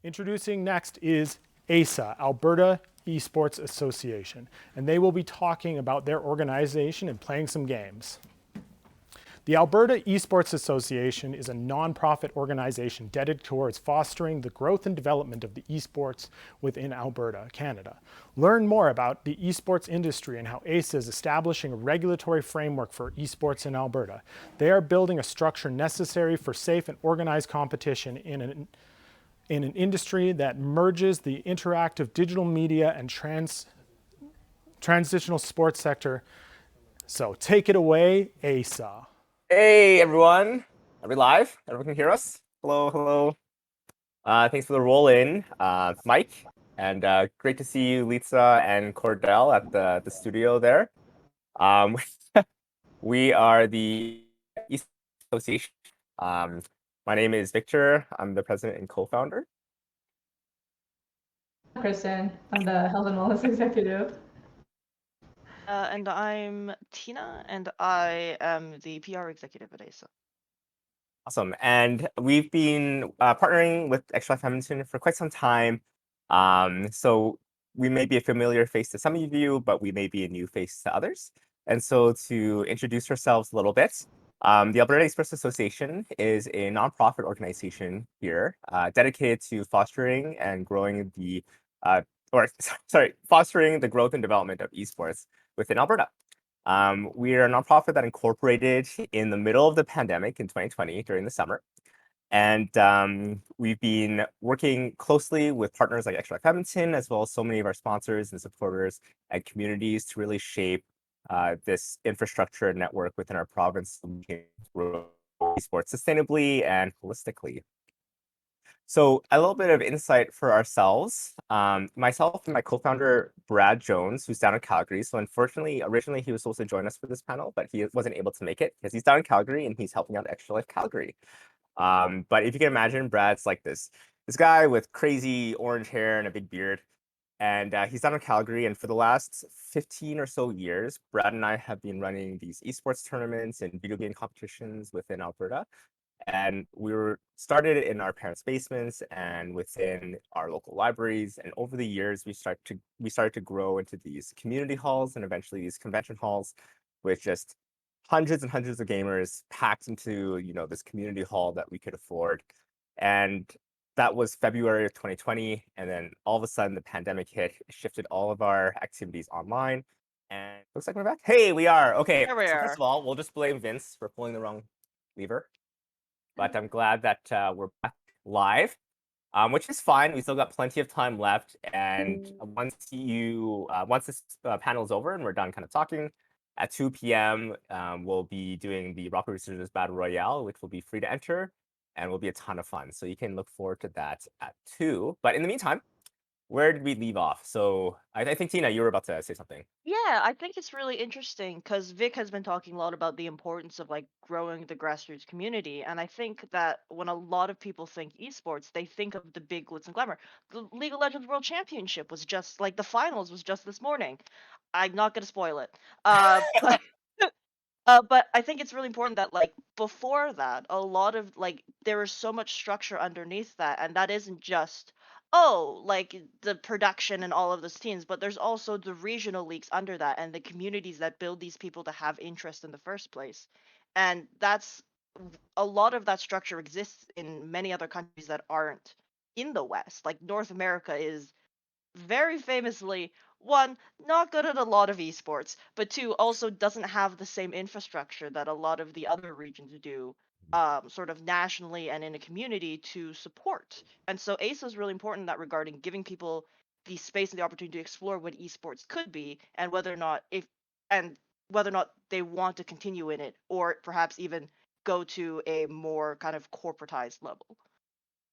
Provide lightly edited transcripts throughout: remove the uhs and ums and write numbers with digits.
Introducing next is AESA, Alberta Esports Association, and they will be talking about their organization and playing some games. The Alberta Esports Association is a nonprofit organization dedicated towards fostering the growth and development of the esports within Alberta, Canada. Learn more about the esports industry and how AESA is establishing a regulatory framework for esports in Alberta. They are building a structure necessary for safe and organized competition in an industry that merges the interactive digital media and transitional sports sector. So take it away, AESA. Hey everyone, are we live? Everyone can hear us? Hello, hello. Thanks for the roll in, Mike, and great to see you, Lisa and Cordell at the studio there. We are the East Association. My name is Victor. I'm the president and co-founder. Kristen, I'm the Health and Wellness Executive. And I'm Tina, and I am the PR executive at AESA. Awesome. And we've been partnering with Extra Life Edmonton for quite some time. So we may be a familiar face to some of you, but we may be a new face to others. And so to introduce ourselves a little bit, the Alberta Esports Association is a nonprofit organization here dedicated to fostering and growing the, fostering the growth and development of esports within Alberta. We are a nonprofit that incorporated in the middle of the pandemic in 2020 during the summer. And we've been working closely with partners like Extra Life Edmonton, as well as so many of our sponsors and supporters and communities to really shape this infrastructure and network within our province so we can grow esports sustainably and holistically. So a little bit of insight for ourselves. Myself and my co-founder, Brad Jones, who's down in Calgary. So unfortunately, originally he was supposed to join us for this panel, but he wasn't able to make it because he's down in Calgary and he's helping out Extra Life Calgary. But if you can imagine, Brad's like this guy with crazy orange hair and a big beard. And he's down in Calgary. And for the last 15 or so years, Brad and I have been running these esports tournaments and video game competitions within Alberta. And we were started in our parents' basements and within our local libraries. And over the years, we started to grow into these community halls and eventually these convention halls with just hundreds and hundreds of gamers packed into, this community hall that we could afford. And that was February of 2020. And then all of a sudden the pandemic hit, shifted all of our activities online. And it looks like we're back. Hey, we are. Okay. Here we So are. first of all, we'll just blame Vince for pulling the wrong lever. But I'm glad that we're back live, which is fine. We still got plenty of time left. And once this panel is over and we're done kind of talking, at 2 p.m., we'll be doing the Rocket Researchers Battle Royale, which will be free to enter and will be a ton of fun. So you can look forward to that at 2. But in the meantime, where did we leave off? So I think, Tina, you were about to say something. Yeah, I think it's really interesting because Vic has been talking a lot about the importance of growing the grassroots community. And I think that when a lot of people think esports, they think of the big glitz and glamour. The League of Legends World Championship was just the finals was just this morning. I'm not going to spoil it. But I think it's really important that before that, a lot of there is so much structure underneath that, and that isn't just the production and all of those teams, but there's also the regional leagues under that and the communities that build these people to have interest in the first place. And that's a lot of that structure exists in many other countries that aren't in the West. Like North America is very famously, one, not good at a lot of esports, but two, also doesn't have the same infrastructure that a lot of the other regions do, sort of nationally and in a community to support. And so ASA is really important in that regard in giving people the space and the opportunity to explore what esports could be and whether or not they want to continue in it or perhaps even go to a more kind of corporatized level.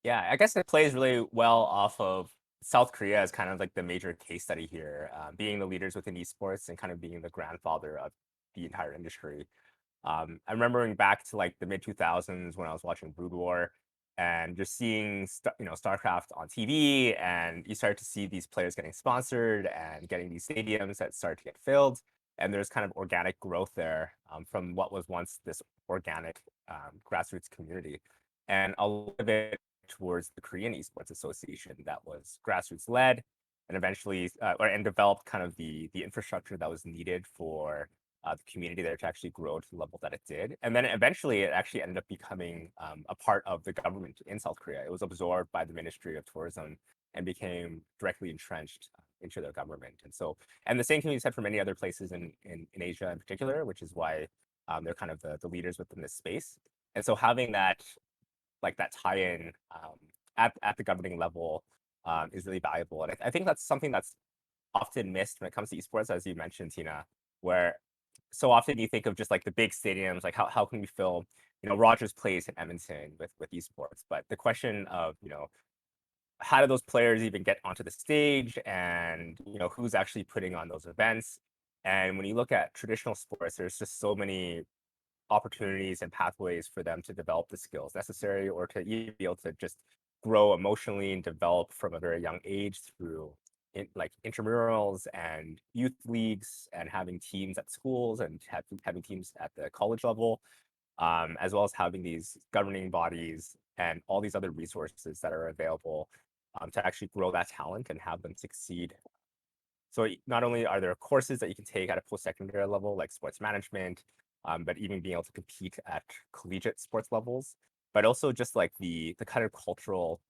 Yeah, I guess it plays really well off of South Korea as kind of like the major case study here, being the leaders within esports and kind of being the grandfather of the entire industry. I'm remembering back to the mid 2000s when I was watching Brood War and just seeing StarCraft on TV, and you start to see these players getting sponsored and getting these stadiums that start to get filled, and there's kind of organic growth there from what was once this organic grassroots community, and a lot of it towards the Korean Esports Association that was grassroots led and eventually and developed kind of the infrastructure that was needed for the community there to actually grow to the level that it did. And then eventually it actually ended up becoming a part of the government in South Korea. It was absorbed by the Ministry of Tourism and became directly entrenched into their government. And the same can be said for many other places in Asia in particular, which is why they're kind of the leaders within this space. And so having that tie-in at the governing level is really valuable. And I think that's something that's often missed when it comes to esports, as you mentioned, Tina, where so often you think of just like the big stadiums, like how can we fill, Rogers Place in Edmonton with esports? But the question of, how do those players even get onto the stage, and who's actually putting on those events? And when you look at traditional sports, there's just so many opportunities and pathways for them to develop the skills necessary, or to even be able to just grow emotionally and develop from a very young age through like intramurals and youth leagues, and having teams at schools, and having teams at the college level, as well as having these governing bodies and all these other resources that are available to actually grow that talent and have them succeed. So not only are there courses that you can take at a post-secondary level, like sports management, but even being able to compete at collegiate sports levels, but also just like the kind of cultural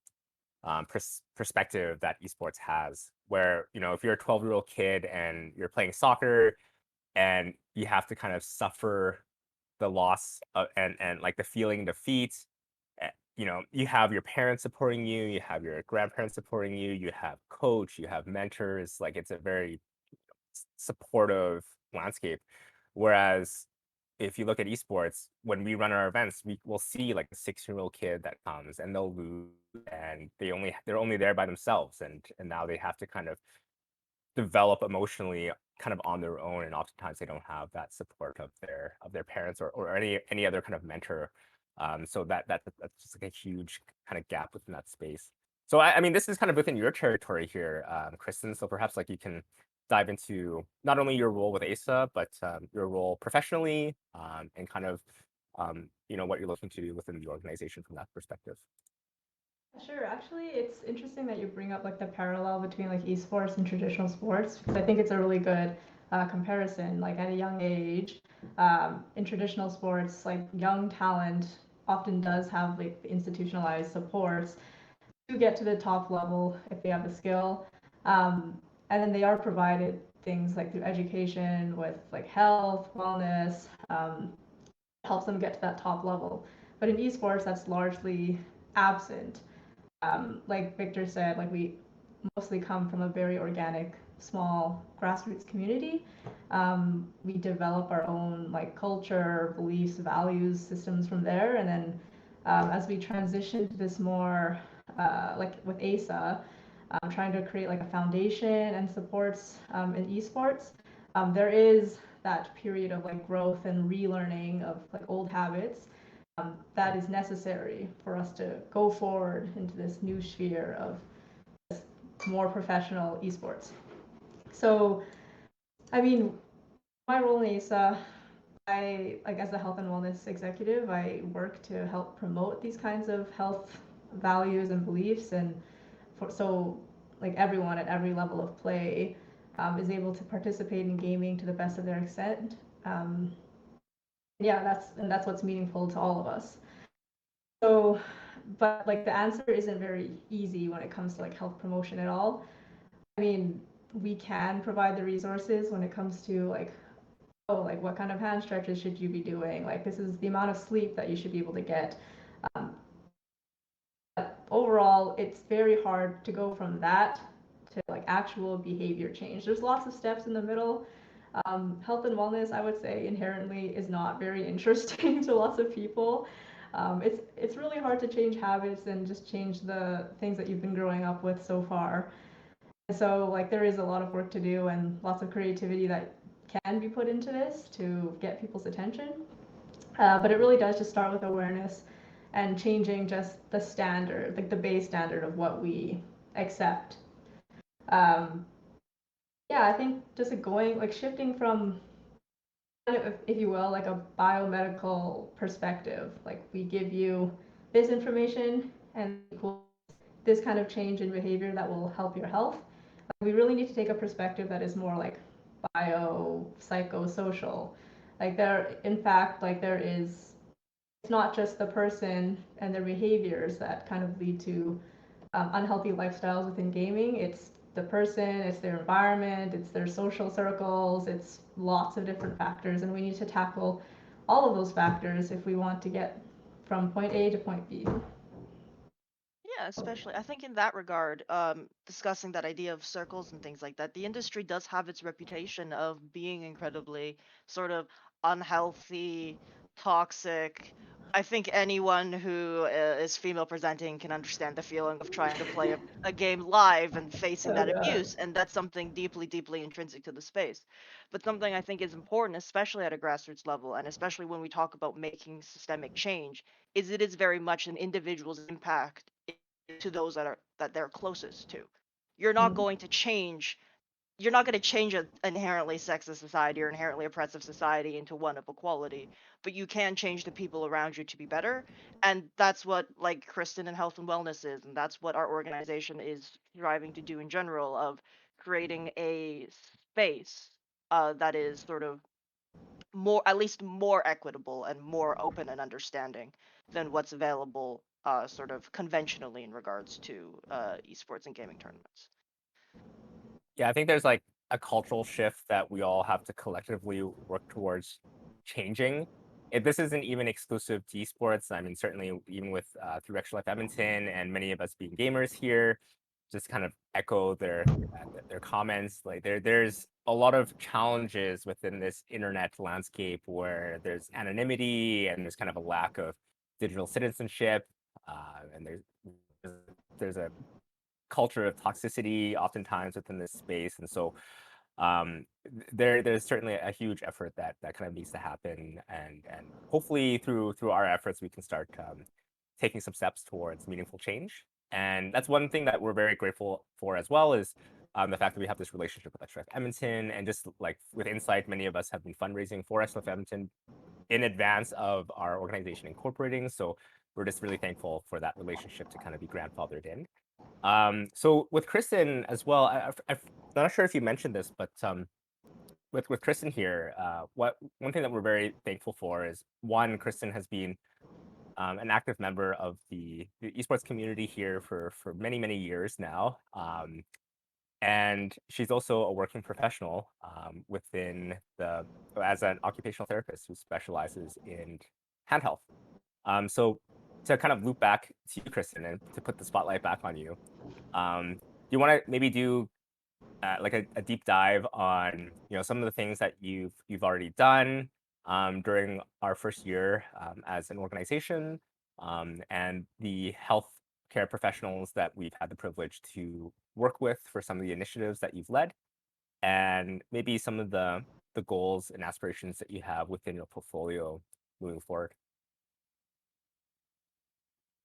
perspective that esports has, where if you're a 12-year-old kid and you're playing soccer and you have to kind of suffer the loss and like the feeling defeat, you have your parents supporting you, you have your grandparents supporting you, you have coach, you have mentors. Like, it's a very supportive landscape. Whereas if you look at esports, when we run our events, we will see like a 6-year-old kid that comes and they'll lose, and they're only there by themselves, and now they have to kind of develop emotionally kind of on their own, and oftentimes they don't have that support of their parents or any other kind of mentor. So that's just like a huge kind of gap within that space. So I mean, this is kind of within your territory here, Kristen. So perhaps like you can dive into not only your role with AESA, but your role professionally, and kind of what you're looking to do within the organization from that perspective. Sure. Actually, it's interesting that you bring up like the parallel between like esports and traditional sports, because I think it's a really good comparison. Like at a young age, in traditional sports, like young talent often does have like institutionalized supports to get to the top level if they have the skill. And then they are provided things like through education with like health, wellness, helps them get to that top level. But in esports, that's largely absent. Like Victor said, like we mostly come from a very organic, small grassroots community. We develop our own like culture, beliefs, values, systems from there, and then as we transition to this more like with AESA, trying to create like a foundation and supports in esports, there is that period of like growth and relearning of like old habits that is necessary for us to go forward into this new sphere of more professional esports. So, I mean, my role in AESA, like as a health and wellness executive, I work to help promote these kinds of health values and beliefs, and so like everyone at every level of play is able to participate in gaming to the best of their extent. Yeah, that's what's meaningful to all of us. So, but like the answer isn't very easy when it comes to like health promotion at all. I mean, we can provide the resources when it comes to like, oh, like what kind of hand stretches should you be doing? Like this is the amount of sleep that you should be able to get. But overall, it's very hard to go from that to like actual behavior change. There's lots of steps in the middle. Health and wellness, I would say, inherently is not very interesting to lots of people. It's really hard to change habits and just change the things that you've been growing up with so far. And so like there is a lot of work to do and lots of creativity that can be put into this to get people's attention. But it really does just start with awareness and changing just the standard, like the base standard of what we accept. Um, yeah, I think just like shifting from, if you will, like a biomedical perspective, like we give you this information and this kind of change in behavior that will help your health. We really need to take a perspective that is more like psychosocial. Like in fact, there is, it's not just the person and their behaviors that kind of lead to unhealthy lifestyles within gaming. It's the person, it's their environment, it's their social circles, it's lots of different factors, and we need to tackle all of those factors if we want to get from point A to point B. Yeah, especially I think in that regard, discussing that idea of circles and things like that, the industry does have its reputation of being incredibly sort of unhealthy, toxic. I think anyone who is female presenting can understand the feeling of trying to play a game live and facing that abuse, and that's something deeply, deeply intrinsic to the space. But something I think is important, especially at a grassroots level, and especially when we talk about making systemic change, is it is very much an individual's impact to those that they're closest to. You're not going to change you're not going to change an inherently sexist society or inherently oppressive society into one of equality, but you can change the people around you to be better. And that's what like Kristen and Health and Wellness is, and that's what our organization is striving to do in general, of creating a space that is sort of more, at least more equitable and more open and understanding than what's available sort of conventionally in regards to esports and gaming tournaments. Yeah, I think there's like a cultural shift that we all have to collectively work towards changing. If this isn't even exclusive to esports, I mean, certainly even with through Extra Life Edmonton and many of us being gamers here, just kind of echo their comments. Like there's a lot of challenges within this internet landscape where there's anonymity and there's kind of a lack of digital citizenship, and there's a culture of toxicity oftentimes within this space, and so there's certainly a huge effort that kind of needs to happen, and hopefully through our efforts we can start taking some steps towards meaningful change. And that's one thing that we're very grateful for as well, is the fact that we have this relationship with Extra Life Edmonton, and just like with Insight, many of us have been fundraising for Extra Life Edmonton in advance of our organization incorporating. So we're just really thankful for that relationship to kind of be grandfathered in. So with Kristen as well, I'm not sure if you mentioned this, but with Kristen here, one thing that we're very thankful for is, one, Kristen has been an active member of the esports community here for many years now, and she's also a working professional within as an occupational therapist who specializes in hand health. So to kind of loop back to you, Kristen, and to put the spotlight back on you, do you want to maybe do like a deep dive on some of the things that you've already done during our first year as an organization, and the healthcare professionals that we've had the privilege to work with for some of the initiatives that you've led, and maybe some of the goals and aspirations that you have within your portfolio moving forward?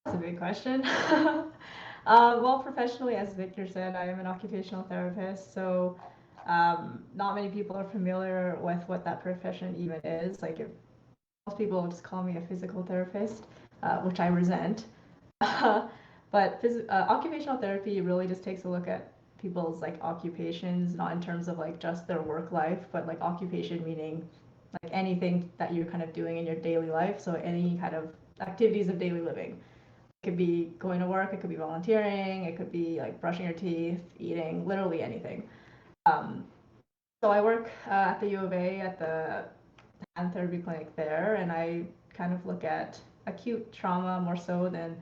That's a big question. Well, professionally, as Victor said, I am an occupational therapist, so not many people are familiar with what that profession even is. Like, most people just call me a physical therapist, which I resent. But occupational therapy really just takes a look at people's like occupations, not in terms of like just their work life, but like occupation meaning like anything that you're kind of doing in your daily life. So any kind of activities of daily living. It could be going to work, it could be volunteering, it could be like brushing your teeth, eating, literally anything. So I work at the U of A at the hand therapy clinic there, and I kind of look at acute trauma more so than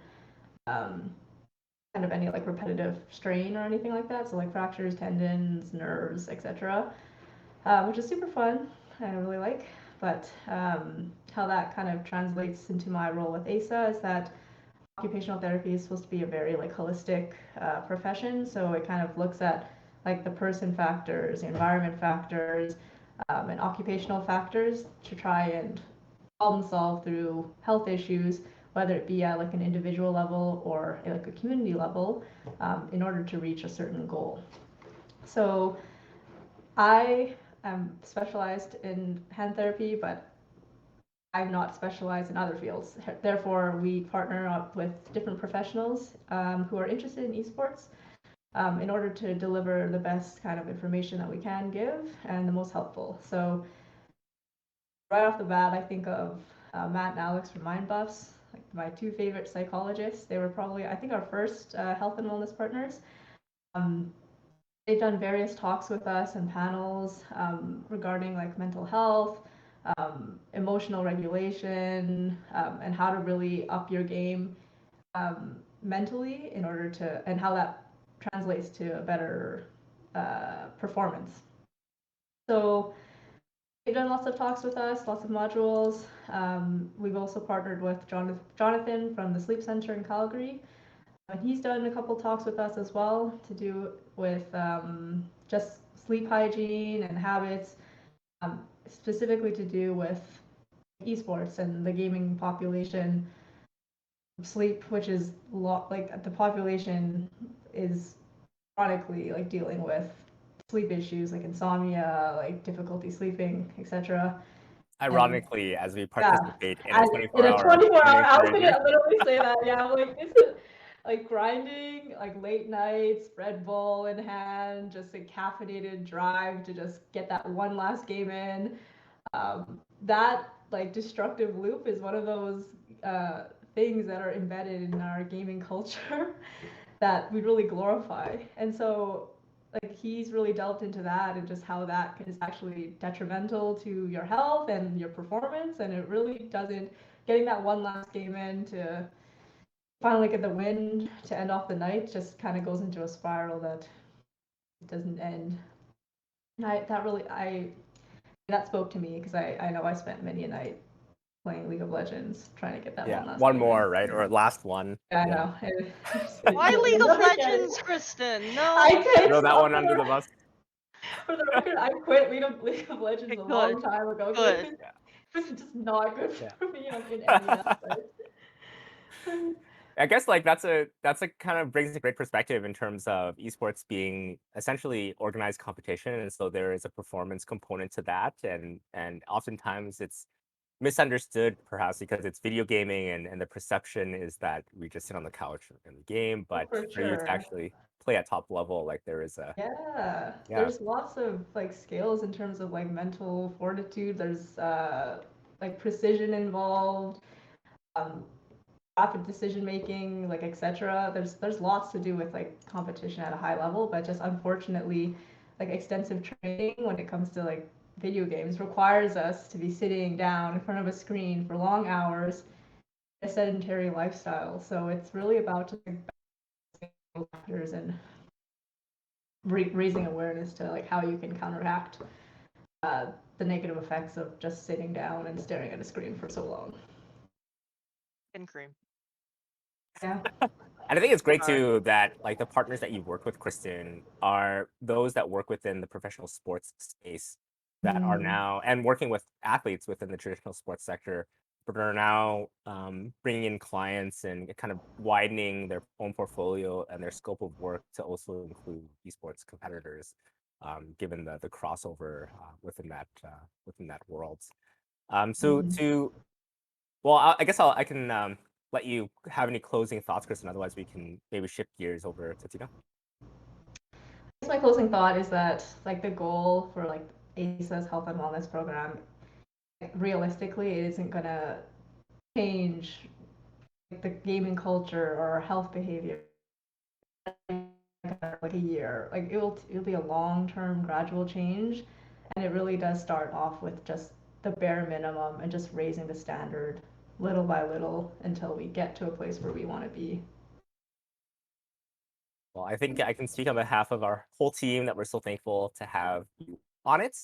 kind of any like repetitive strain or anything like that. So like fractures, tendons, nerves, etc., which is super fun. I really like. But how that kind of translates into my role with AESA is that occupational therapy is supposed to be a very like holistic profession. So it kind of looks at like the person factors, the environment factors, and occupational factors to try and problem solve through health issues, whether it be at like an individual level or like a community level, in order to reach a certain goal. So I am specialized in hand therapy, but I'm not specialized in other fields. Therefore, we partner up with different professionals who are interested in esports in order to deliver the best kind of information that we can give and the most helpful. So right off the bat, I think of Matt and Alex from Mind Buffs, like my two favorite psychologists. They were probably, I think, our first health and wellness partners. They've done various talks with us and panels regarding like mental health, emotional regulation, and how to really up your game mentally in order to, and how that translates to a better performance. So they've done lots of talks with us, lots of modules. We've also partnered with Jonathan from the Sleep Center in Calgary. And he's done a couple talks with us as well to do with just sleep hygiene and habits, specifically to do with esports and the gaming population. Sleep, which is like the population is chronically like dealing with sleep issues like insomnia, like difficulty sleeping, etc. Ironically, as we Yeah, participate in a in 24-hour a 24-hour, I was training gonna literally say that. Yeah, I'm like this is like grinding, like late nights, Red Bull in hand, just a caffeinated drive to just get that one last game in. That like destructive loop is one of those things that are embedded in our gaming culture that we really glorify. And so like he's really delved into that and just how that is actually detrimental to your health and your performance, and it really doesn't, getting that one last game in to finally get the win to end off the night just kind of goes into a spiral that doesn't end. And that spoke to me because I know I spent many a night playing League of Legends trying to get that Yeah, one last one game more, in. right? Or last one. Yeah, I Yeah. know. Why You'll League of never get it. Legends, Kristen? No. I can't Throw that stop one under the bus. For the record, I quit League of Legends a long Good. time ago. Good. It was just not good Yeah. for me in any aspect. I guess like that's a kind of brings a great perspective in terms of esports being essentially organized competition, and so there is a performance component to that, and oftentimes it's misunderstood perhaps because it's video gaming and the perception is that we just sit on the couch and game, but For for you to sure. actually play at top level, like there is a Yeah, Yeah. there's lots of like skills in terms of like mental fortitude. There's like precision involved, rapid decision making, like etc. There's lots to do with like competition at a high level, but just unfortunately, like extensive training when it comes to like video games requires us to be sitting down in front of a screen for long hours, a sedentary lifestyle. So it's really about just like factors and raising awareness to like how you can counteract the negative effects of just sitting down and staring at a screen for so long. And cream. Yeah. And I think it's great Sorry. too that like the partners that you've worked with, Kristen, are those that work within the professional sports space that are now and working with athletes within the traditional sports sector, but are now bringing in clients and kind of widening their own portfolio and their scope of work to also include esports competitors, given the crossover within that world. So to well, I guess I can let you have any closing thoughts, Kristen. Otherwise, we can maybe shift gears over to Tina. I guess my closing thought is that like the goal for like AESA's health and wellness program, like, realistically, it isn't gonna change like, the gaming culture or health behavior like a year. Like it'll be a long-term gradual change, and it really does start off with just the bare minimum and just raising the standard little by little until we get to a place where we want to be. Well, I think I can speak on behalf of our whole team that we're so thankful to have you on it.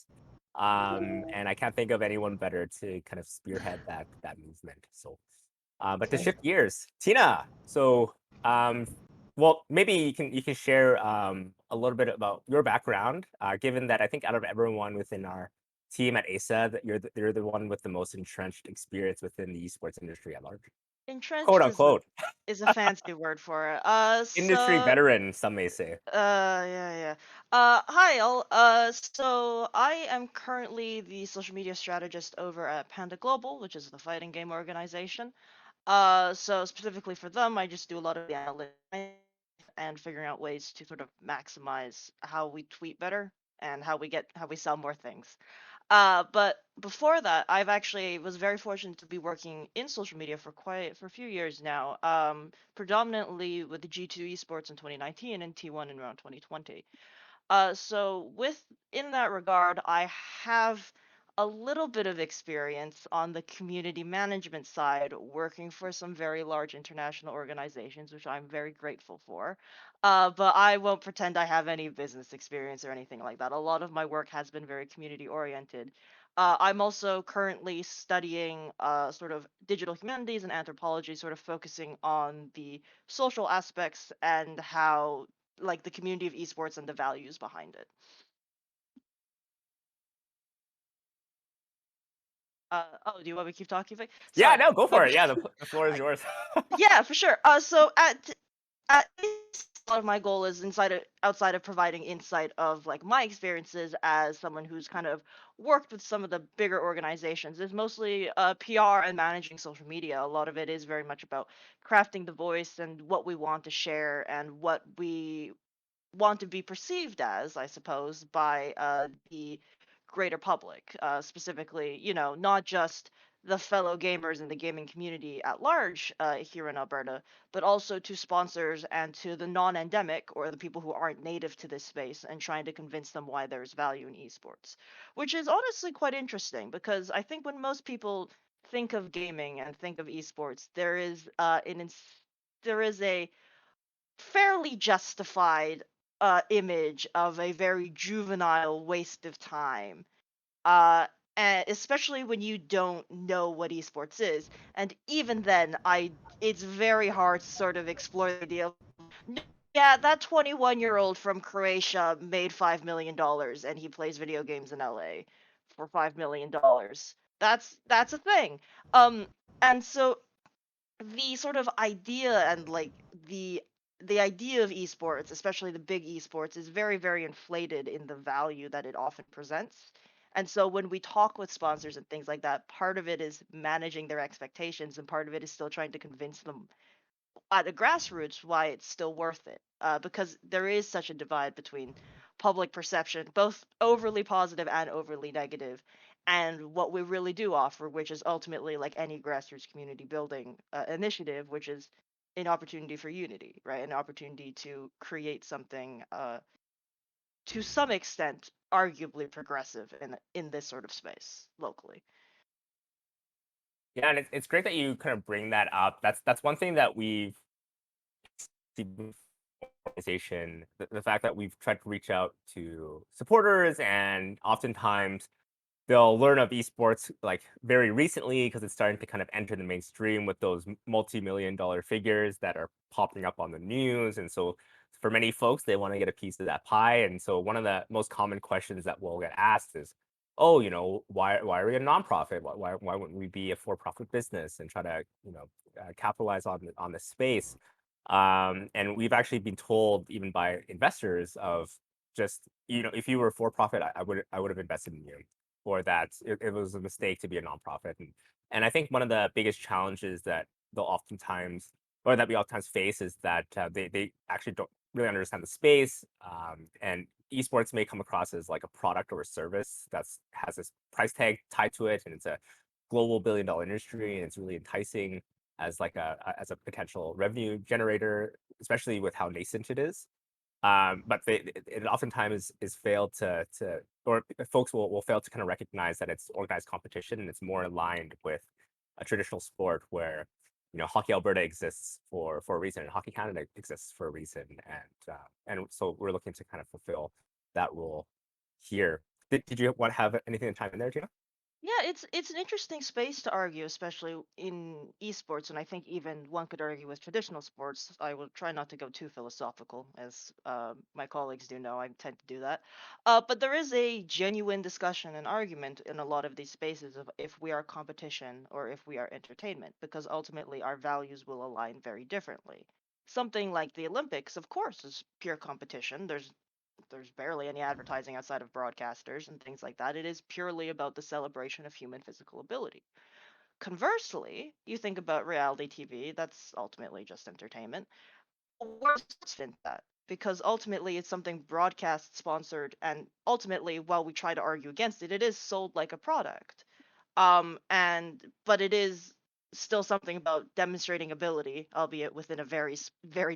And I can't think of anyone better to kind of spearhead that movement. So, but to shift gears, Tina. So, well, maybe you can share a little bit about your background, given that I think out of everyone within our team at AESA, that you're the one with the most entrenched experience within the esports industry at large. quote Entrenched unquote. is a fancy word for it. Industry veteran, some may say. Yeah. Hi, all. So I am currently the social media strategist over at Panda Global, which is the fighting game organization. So specifically for them, I just do a lot of the analytics and figuring out ways to sort of maximize how we tweet better and how we sell more things. But before that, I've actually was very fortunate to be working in social media for a few years now. Predominantly with the G2 Esports in 2019 and T1 in around 2020. So with in that regard, I have a little bit of experience on the community management side, working for some very large international organizations, which I'm very grateful for. But I won't pretend I have any business experience or anything like that. A lot of my work has been very community oriented. I'm also currently studying sort of digital humanities and anthropology, sort of focusing on the social aspects and how like the community of esports and the values behind it. Oh, do you want me to keep talking, Vic? Yeah, Sorry. no, go for But it. Yeah, the floor is yours. yeah, for sure. So at least a lot of my goal is outside of providing insight of like my experiences as someone who's kind of worked with some of the bigger organizations is mostly PR and managing social media. A lot of it is very much about crafting the voice and what we want to share and what we want to be perceived as, I suppose, by the greater public, specifically, not just the fellow gamers in the gaming community at large here in Alberta, but also to sponsors and to the non-endemic or the people who aren't native to this space and trying to convince them why there's value in esports, which is honestly quite interesting because I think when most people think of gaming and think of esports, there is a fairly justified image of a very juvenile waste of time. And especially when you don't know what esports is. And even then, it's very hard to sort of explore the idea of, "No, yeah, that 21-year-old from Croatia made $5 million and he plays video games in LA for $5 million. That's a thing. And so the sort of idea and like the idea of esports, especially the big esports, is very, very inflated in the value that it often presents. And so when we talk with sponsors and things like that, part of it is managing their expectations, and part of it is still trying to convince them at a grassroots why it's still worth it. Because there is such a divide between public perception, both overly positive and overly negative, and what we really do offer, which is ultimately like any grassroots community building initiative, which is an opportunity for unity, right? An opportunity to create something to some extent arguably progressive in this sort of space locally. Yeah, and it's great that you kind of bring that up. That's one thing that we've seen organization, the fact that we've tried to reach out to supporters, and oftentimes they'll learn of esports like very recently because it's starting to kind of enter the mainstream with those multi-million-dollar figures that are popping up on the news. And so for many folks, they want to get a piece of that pie. And so one of the most common questions that we'll get asked is, oh, why are we a nonprofit? Why wouldn't we be a for-profit business and try to, capitalize on the space? And we've actually been told even by investors of just, if you were for profit, I would have invested in you, or that it was a mistake to be a nonprofit. And I think one of the biggest challenges that they'll oftentimes, or that we oftentimes face, is that they actually don't really understand the space. And esports may come across as like a product or a service has this price tag tied to it, and it's a global billion-dollar industry, and it's really enticing as like as a potential revenue generator, especially with how nascent it is. But it oftentimes is failed or folks will fail to kind of recognize that it's organized competition, and it's more aligned with a traditional sport where, Hockey Alberta exists for a reason, and Hockey Canada exists for a reason, and so we're looking to kind of fulfill that role here. Did you want to have anything to chime in there, Gina? Yeah, it's an interesting space to argue, especially in esports, and I think even one could argue with traditional sports. I will try not to go too philosophical, as my colleagues do know. I tend to do that, but there is a genuine discussion and argument in a lot of these spaces of if we are competition or if we are entertainment, because ultimately our values will align very differently. Something like the Olympics, of course, is pure competition. There's barely any advertising outside of broadcasters and things like that. It is purely about the celebration of human physical ability. Conversely, you think about reality TV, that's ultimately just entertainment. Where's fit that? Because ultimately it's something broadcast sponsored, and ultimately, while we try to argue against it, it is sold like a product. But it is still something about demonstrating ability, albeit within a very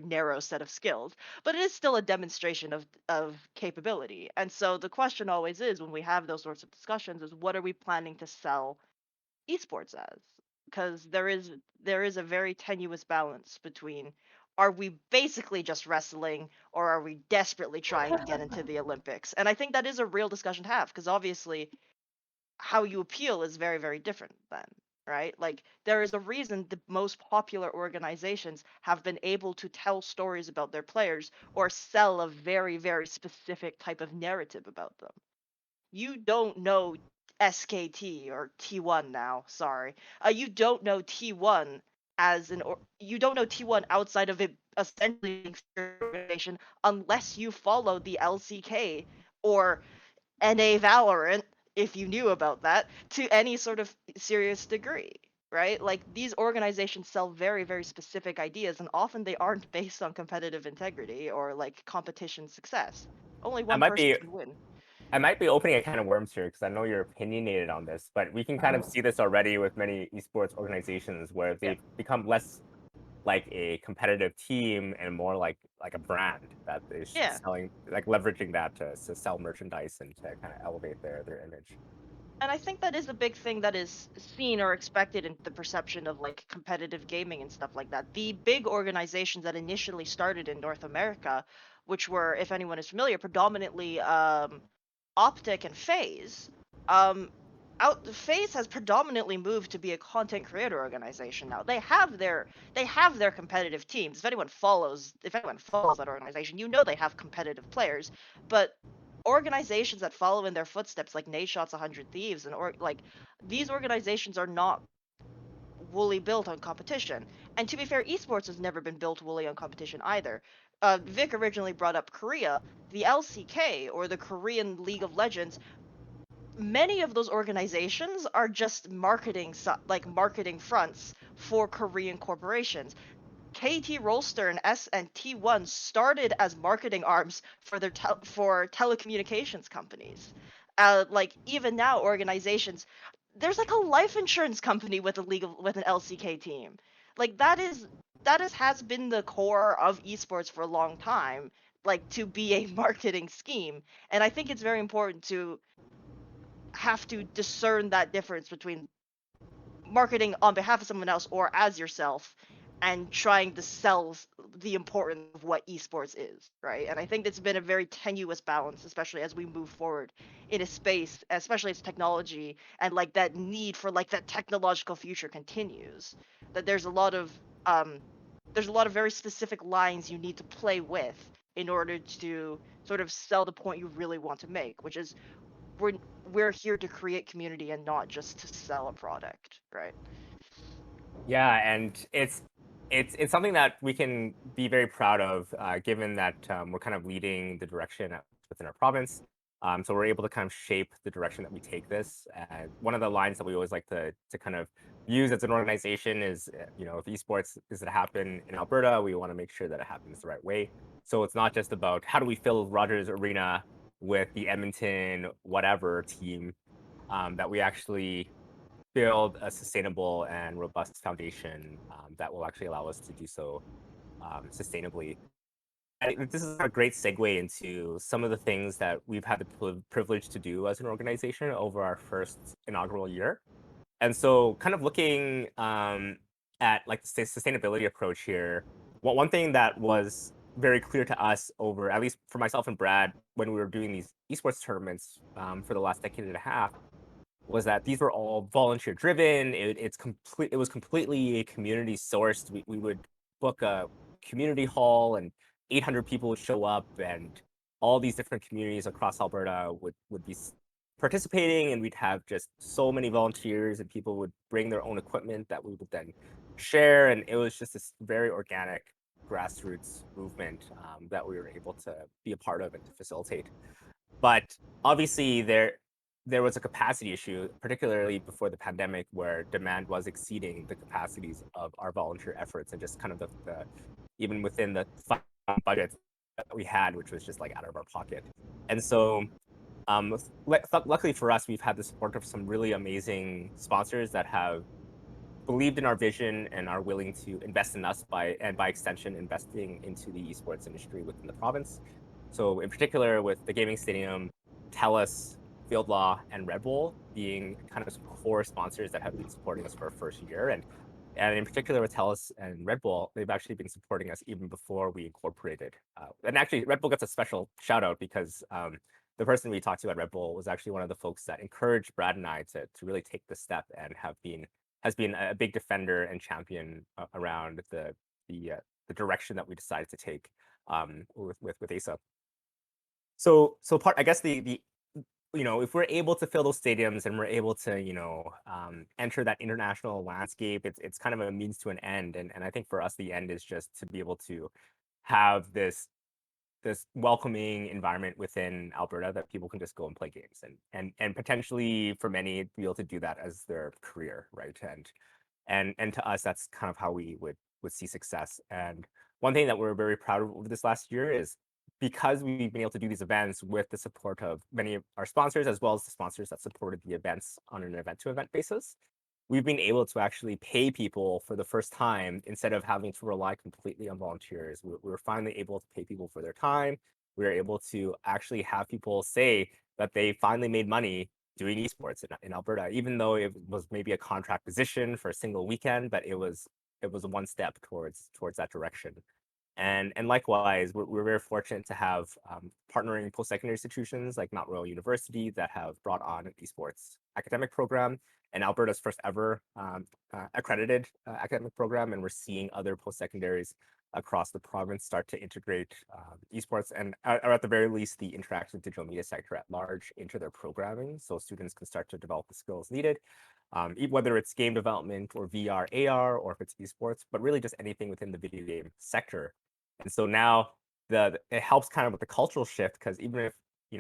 narrow set of skills. But it is still a demonstration of capability. And so the question always is, when we have those sorts of discussions, is what are we planning to sell esports as? Because there is a very tenuous balance between, are we basically just wrestling, or are we desperately trying to get into the Olympics? And I think that is a real discussion to have, because obviously how you appeal is very, very different then, right? Like, there is a reason the most popular organizations have been able to tell stories about their players or sell a very, very specific type of narrative about them. You don't know SKT or T1 now, sorry. You don't know T1 you don't know T1 outside of it essentially being an organization unless you follow the LCK or NA Valorant, if you knew about that, to any sort of serious degree, right? Like, these organizations sell very, very specific ideas, and often they aren't based on competitive integrity or like competition success. Only I one might person be can win. I might be opening a can of worms here because I know you're opinionated on this, but we can kind of see this already with many esports organizations where Yeah. they've become less like a competitive team and more like a brand that is Yeah. selling, like leveraging that to sell merchandise and to kind of elevate their image. And I think that is a big thing that is seen or expected in the perception of like competitive gaming and stuff like that. The big organizations that initially started in North America, which were, if anyone is familiar, predominantly Optic and FaZe, um, FaZe has predominantly moved to be a content creator organization now. They have their competitive teams. If anyone follows that organization, you know they have competitive players. But organizations that follow in their footsteps, like Nadeshot's 100 Thieves, like, these organizations are not wholly built on competition. And to be fair, esports has never been built wholly on competition either. Vic originally brought up Korea. The LCK, or the Korean League of Legends, many of those organizations are just marketing fronts for Korean corporations. KT Rolster and and T1 started as marketing arms for for telecommunications companies. Like, even now, organizations, there's like a life insurance company with with an LCK team. Like, has been the core of esports for a long time, like, to be a marketing scheme. And I think it's very important to have to discern that difference between marketing on behalf of someone else or as yourself, and trying to sell the importance of what esports is, right? And I think it's been a very tenuous balance, especially as we move forward in a space, especially as technology and like that need for like that technological future continues. That um there's a lot of very specific lines you need to play with in order to sort of sell the point you really want to make, which is we're we're here to create community and not just to sell a product, right? Yeah, and it's something that we can be very proud of, given that we're kind of leading the direction within our province. So we're able to kind of shape the direction that we take this. And one of the lines that we always like to kind of use as an organization is, if esports is to happen in Alberta, we want to make sure that it happens the right way. So it's not just about how do we fill Rogers Arena with the Edmonton whatever team, that we actually build a sustainable and robust foundation, that will actually allow us to do so sustainably. This is a great segue into some of the things that we've had the privilege to do as an organization over our first inaugural year. And so, kind of looking at like the sustainability approach here, one thing that was very clear to us over, at least for myself and Brad, when we were doing these esports tournaments for the last decade and a half, was that these were all volunteer driven. It was completely community sourced. We would book a community hall and 800 people would show up, and all these different communities across Alberta would be participating, and we'd have just so many volunteers, and people would bring their own equipment that we would then share, and it was just this very organic grassroots movement that we were able to be a part of and to facilitate. But obviously there was a capacity issue, particularly before the pandemic, where demand was exceeding the capacities of our volunteer efforts, and just kind of the even within the budget that we had, which was just like out of our pocket. And so luckily for us, we've had the support of some really amazing sponsors that have believed in our vision and are willing to invest in us by extension investing into the esports industry within the province. So in particular with the gaming stadium, TELUS, Field Law, and Red Bull being kind of some core sponsors that have been supporting us for our first year. And in particular with TELUS and Red Bull, they've actually been supporting us even before we incorporated. And actually Red Bull gets a special shout out because the person we talked to at Red Bull was actually one of the folks that encouraged Brad and I to really take the step and has been a big defender and champion around the direction that we decided to take with AESA. So part, I guess the if we're able to fill those stadiums and we're able to enter that international landscape, it's kind of a means to an end. And I think for us the end is just to be able to have this welcoming environment within Alberta that people can just go and play games, and potentially for many be able to do that as their career, right? And to us, that's kind of how we would see success. And one thing that we're very proud of over this last year is because we've been able to do these events with the support of many of our sponsors, as well as the sponsors that supported the events on an event-to-event basis, we've been able to actually pay people for the first time instead of having to rely completely on volunteers. We were finally able to pay people for their time. We were able to actually have people say that they finally made money doing esports in Alberta, even though it was maybe a contract position for a single weekend, but it was one step towards that direction. And likewise, we're very fortunate to have partnering post-secondary institutions like Mount Royal University that have brought on an esports academic program, and Alberta's first ever accredited academic program. And we're seeing other post-secondaries across the province start to integrate esports, and or at the very least, the interactive digital media sector at large into their programming, so students can start to develop the skills needed, whether it's game development or VR, AR, or if it's esports, but really just anything within the video game sector. And so now it helps kind of with the cultural shift, because even if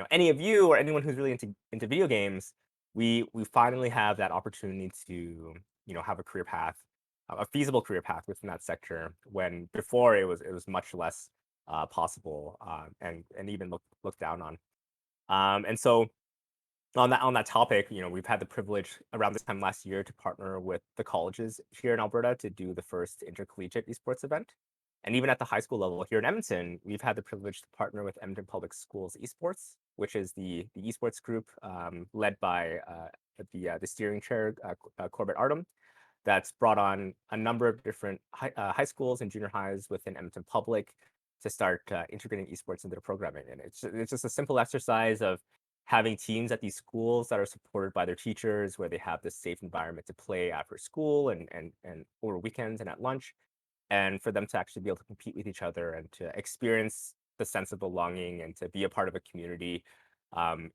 any of you or anyone who's really into video games, we finally have that opportunity to have a career path, a feasible career path within that sector, when before it was much less possible and even looked down on. And so on that topic, we've had the privilege around this time last year to partner with the colleges here in Alberta to do the first intercollegiate esports event. And even at the high school level here in Edmonton, we've had the privilege to partner with Edmonton Public Schools Esports, which is the esports group led by the steering chair, Corbett Artem, that's brought on a number of different high schools and junior highs within Edmonton Public to start integrating esports into their programming. And it's just a simple exercise of having teams at these schools that are supported by their teachers, where they have this safe environment to play after school and over weekends and at lunch, and for them to actually be able to compete with each other and to experience the sense of belonging and to be a part of a community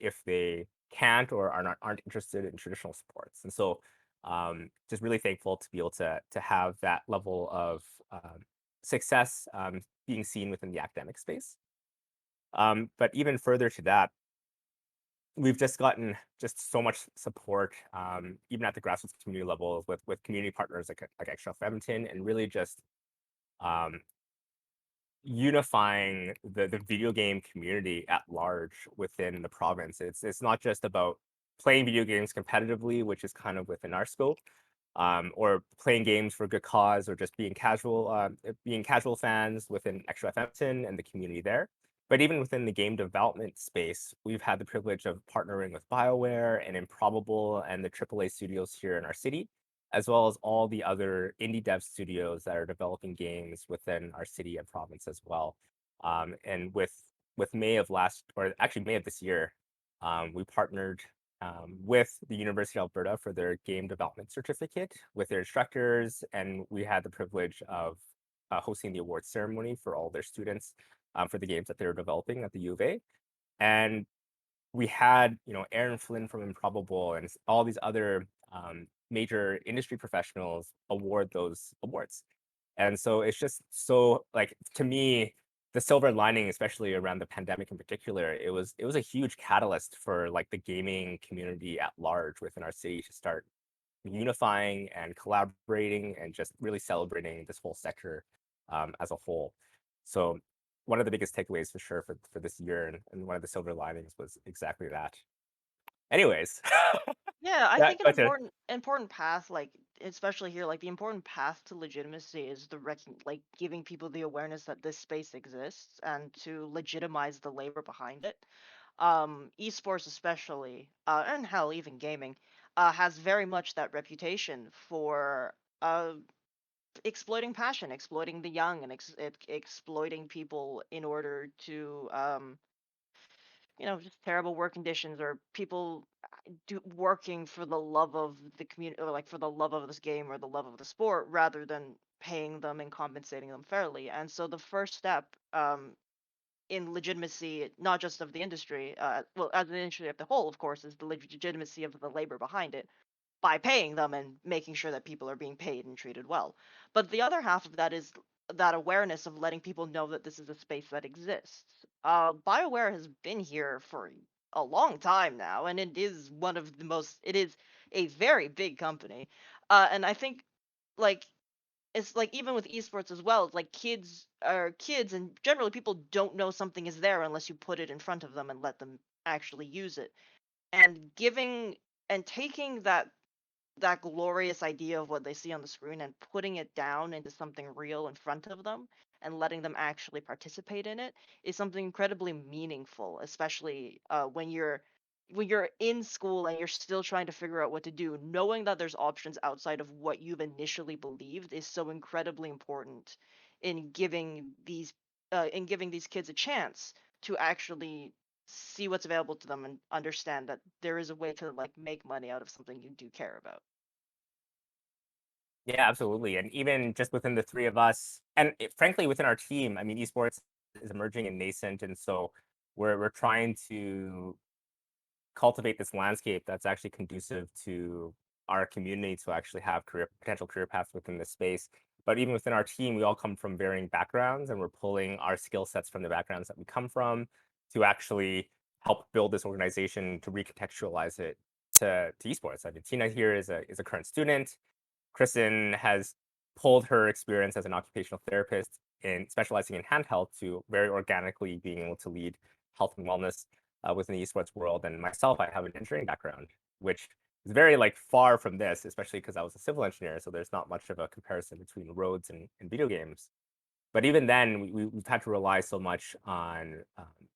if they can't or aren't interested in traditional sports. And so just really thankful to be able to have that level of success being seen within the academic space. But even further to that, we've just gotten just so much support, even at the grassroots community level, with community partners like Extra Edmonton, and really just unifying the video game community at large within the province. It's not just about playing video games competitively, which is kind of within our scope, or playing games for good cause, or just being casual fans within Extra Edmonton and the community there. But even within the game development space, we've had the privilege of partnering with BioWare and Improbable and the AAA studios here in our city, as well as all the other indie dev studios that are developing games within our city and province as well. And with May of this year, we partnered with the University of Alberta for their game development certificate with their instructors, and we had the privilege of hosting the awards ceremony for all their students for the games that they were developing at the U of A. And we had, Aaron Flynn from Improbable and all these other major industry professionals award those awards. And so it's just so, like, to me, the silver lining, especially around the pandemic in particular, it was a huge catalyst for like the gaming community at large within our city to start unifying and collaborating and just really celebrating this whole sector as a whole. So one of the biggest takeaways for sure for this year, and one of the silver linings was exactly that. Anyways, Yeah, I yeah, think an gotcha. important path, like especially here, like the important path to legitimacy is like giving people the awareness that this space exists and to legitimize the labor behind it. Esports especially, and hell, even gaming, has very much that reputation for exploiting passion, exploiting the young, and exploiting people in order to just terrible work conditions or people working for the love of the community or like for the love of this game or the love of the sport rather than paying them and compensating them fairly. And so the first step in legitimacy, not just of the industry, well, as an industry of the whole, of course, is the legitimacy of the labor behind it by paying them and making sure that people are being paid and treated well. But the other half of that is that awareness of letting people know that this is a space that exists. BioWare has been here for a long time now, and it is it is a very big company. And I think, like, it's like even with esports as well, it's like kids are kids, and generally people don't know something is there unless you put it in front of them and let them actually use it. And giving and taking that glorious idea of what they see on the screen and putting it down into something real in front of them and letting them actually participate in it is something incredibly meaningful, especially when you're in school and you're still trying to figure out what to do. Knowing that there's options outside of what you've initially believed is so incredibly important in giving these kids a chance to actually see what's available to them and understand that there is a way to like make money out of something you do care about. Yeah, absolutely. And even just within the three of us, and frankly within our team, I mean, esports is emerging and nascent, and so we're trying to cultivate this landscape that's actually conducive to our community to actually have potential career paths within this space. But even within our team, we all come from varying backgrounds, and we're pulling our skill sets from the backgrounds that we come from to actually help build this organization to recontextualize it to esports. I mean, Tina here is a current student. Kristen has pulled her experience as an occupational therapist in specializing in hand health to very organically being able to lead health and wellness within the esports world. And myself, I have an engineering background, which is very like far from this, especially because I was a civil engineer. So there's not much of a comparison between roads and video games. But even then, we've had to rely so much on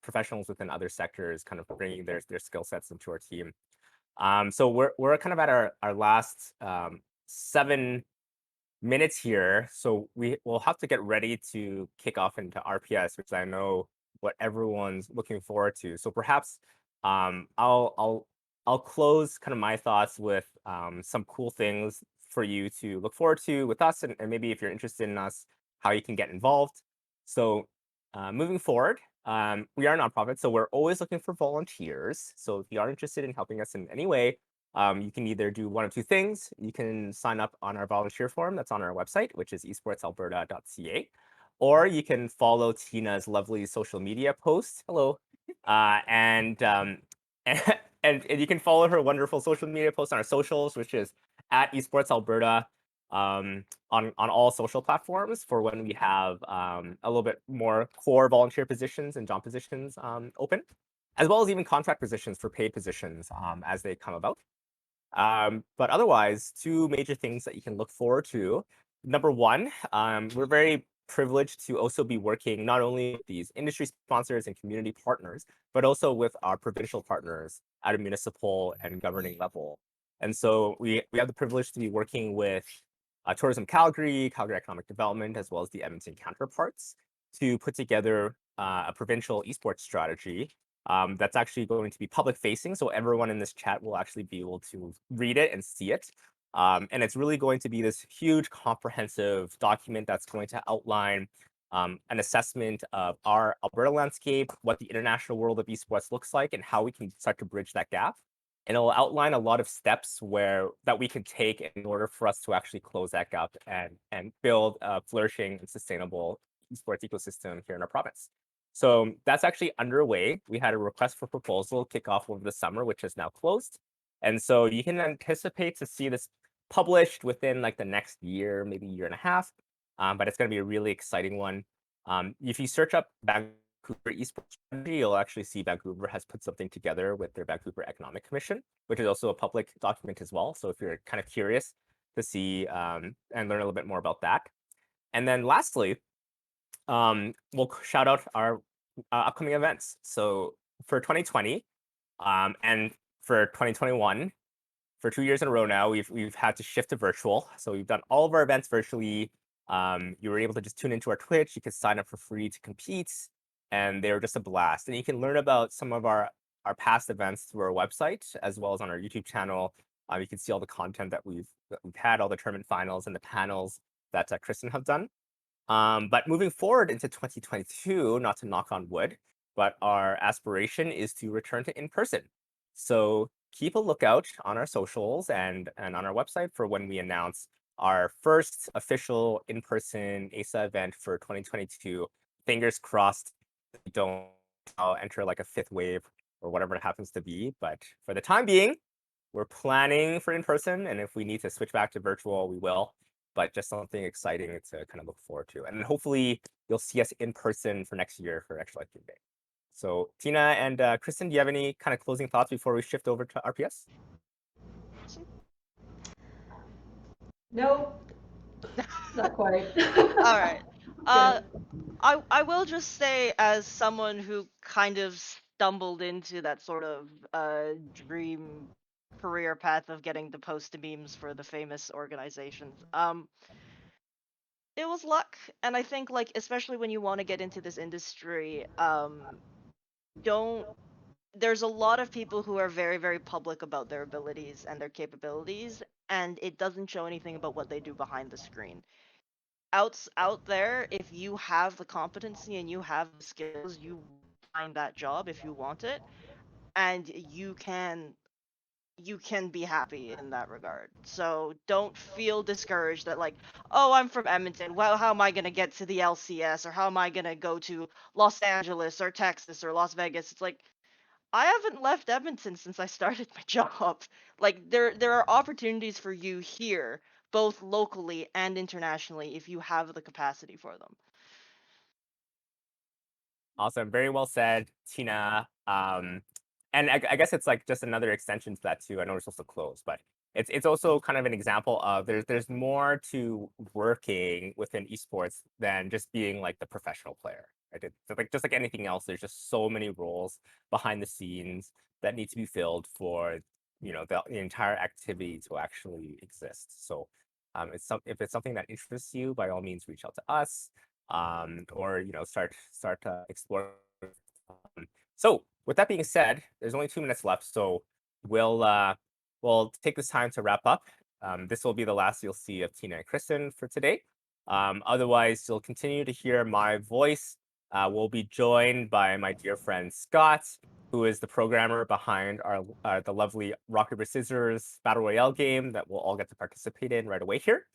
professionals within other sectors, kind of bringing their skill sets into our team. So we're kind of at our last 7 minutes here. So we will have to get ready to kick off into RPS, which I know what everyone's looking forward to. So perhaps I'll close kind of my thoughts with some cool things for you to look forward to with us, and maybe if you're interested in us, how you can get involved. So moving forward, we are a nonprofit, so we're always looking for volunteers. So if you are interested in helping us in any way, you can either do one of two things. You can sign up on our volunteer form that's on our website, which is esportsalberta.ca, or you can follow Tina's lovely social media posts. Hello. And, and you can follow her wonderful social media posts on our socials, which is at Esports Alberta on all social platforms for when we have a little bit more core volunteer positions and job positions open, as well as even contract positions for paid positions as they come about. But otherwise, two major things that you can look forward to. Number one, we're very privileged to also be working not only with these industry sponsors and community partners, but also with our provincial partners at a municipal and governing level. And so we have the privilege to be working with Tourism Calgary, Calgary Economic Development, as well as the Edmonton counterparts to put together a provincial esports strategy That's actually going to be public facing, so everyone in this chat will actually be able to read it and see it. And it's really going to be this huge comprehensive document that's going to outline an assessment of our Alberta landscape, what the international world of esports looks like, and how we can start to bridge that gap. And it'll outline a lot of steps that we can take in order for us to actually close that gap and build a flourishing and sustainable esports ecosystem here in our province. So that's actually underway. We had a request for proposal kick off over the summer, which is now closed. And so you can anticipate to see this published within like the next year, maybe year and a half. But it's going to be a really exciting one. If you search up Vancouver Esports Strategy, you'll actually see Vancouver has put something together with their Vancouver Economic Commission, which is also a public document as well. So if you're kind of curious to see and learn a little bit more about that. And then lastly, we'll shout out our upcoming events. So for 2020 and for 2021, for 2 years in a row now, we've had to shift to virtual. So we've done all of our events virtually. You were able to just tune into our Twitch. You could sign up for free to compete, and they were just a blast. And you can learn about some of our past events through our website as well as on our YouTube channel. You can see all the content that we've had, all the tournament finals and the panels that Kristen have done. But moving forward into 2022, not to knock on wood, but our aspiration is to return to in-person. So keep a lookout on our socials and on our website for when we announce our first official in-person AESA event for 2022. Fingers crossed we don't enter like a fifth wave or whatever it happens to be. But for the time being, we're planning for in-person, and if we need to switch back to virtual, we will. But just something exciting to kind of look forward to. And hopefully you'll see us in person for next year for Extra Life Game Day. So Tina and Kristen, do you have any kind of closing thoughts before we shift over to RPS? Nope, not quite. All right. Good. I will just say, as someone who kind of stumbled into that sort of dream career path of getting to post memes for the famous organizations, it was luck. And I think, like, especially when you want to get into this industry, don't there's a lot of people who are very, very public about their abilities and their capabilities, and it doesn't show anything about what they do behind the screen. Out there, if you have the competency and you have the skills, you find that job if you want it, and you can be happy in that regard. So don't feel discouraged that, like, oh, I'm from Edmonton. Well, how am I gonna get to the LCS, or how am I gonna go to Los Angeles or Texas or Las Vegas? It's like, I haven't left Edmonton since I started my job. Like, there are opportunities for you here, both locally and internationally, if you have the capacity for them. Awesome. Very well said, Tina. And I guess it's like just another extension to that too. I know we're supposed to close, but it's also kind of an example of there's more to working within esports than just being like the professional player. Right? It's like just like anything else, there's just so many roles behind the scenes that need to be filled for the entire activity to actually exist. So if it's something that interests you, by all means reach out to us. Or start exploring. So with that being said, there's only 2 minutes left, so we'll take this time to wrap up. This will be the last you'll see of Tina and Kristen for today. Otherwise, you'll continue to hear my voice. We'll be joined by my dear friend Scott, who is the programmer behind the lovely Rock Paper Scissors Battle Royale game that we'll all get to participate in right away here.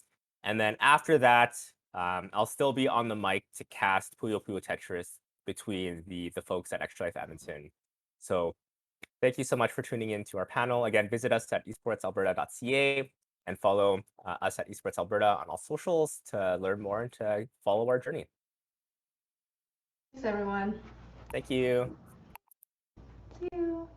And then after that, I'll still be on the mic to cast Puyo Puyo Tetris between the folks at Extra Life Edmonton. So thank you so much for tuning in to our panel. Again, visit us at esportsalberta.ca and follow us at Esports Alberta on all socials to learn more and to follow our journey. Thanks, everyone. Thank you. See you.